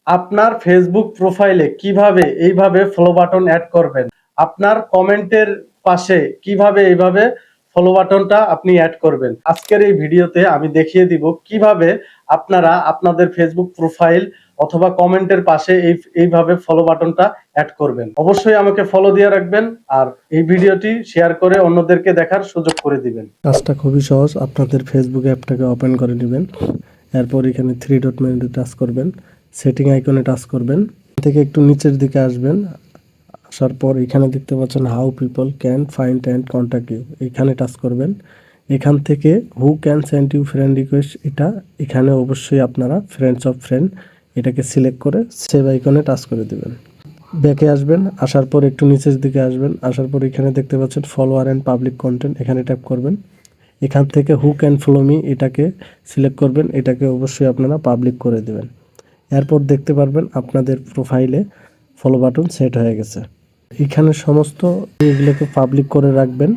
আপনার ফেসবুক প্রোফাইলে কিভাবে এইভাবে ফলো বাটন অ্যাড করবেন, আপনার কমেন্টের পাশে কিভাবে এইভাবে ফলো বাটনটা আপনি অ্যাড করবেন, আজকের এই ভিডিওতে আমি দেখিয়ে দিব কিভাবে আপনারা আপনাদের ফেসবুক প্রোফাইল অথবা কমেন্টের পাশে এইভাবে ফলো বাটনটা অ্যাড করবেন। অবশ্যই আমাকে ফলো দিয়ে রাখবেন আর এই ভিডিওটি শেয়ার করে অন্যদেরকে দেখার সুযোগ করে দিবেন। কাজটা খুবই সহজ। আপনাদের ফেসবুক অ্যাপটাকে ওপেন করে নেবেন। এরপর এখানে থ্রি ডট মেনুতে টাচ করবেন, সেটিং আইকনে টাচ করবেন, থেকে একটু নিচের দিকে আসবেন। আসার পর এখানে দেখতে পাচ্ছেন how people can find and contact you, এখানে টাচ করবেন। এখান থেকে who can send you friend request, এটা এখানে অবশ্যই আপনারা ফ্রেন্ডস অফ ফ্রেন্ড এটাকে সিলেক্ট করে সেভ আইকনে টাচ করে দেবেন। ব্যাকে আসবেন, আসার পর একটু নিচের দিকে আসবেন। আসার পর এখানে দেখতে পাচ্ছেন ফলোয়ার অ্যান্ড পাবলিক কন্টেন্ট, এখানে ট্যাপ করবেন। এখান থেকে হু ক্যান ফলো মি এটাকে সিলেক্ট করবেন, এটাকে অবশ্যই আপনারা পাবলিক করে দেবেন। এরপর দেখতে পারবেন আপনাদের প্রোফাইলে ফলো বাটন সেট হয়ে গেছে। এখানে সমস্ত এগুলোকে পাবলিক করে রাখবেন।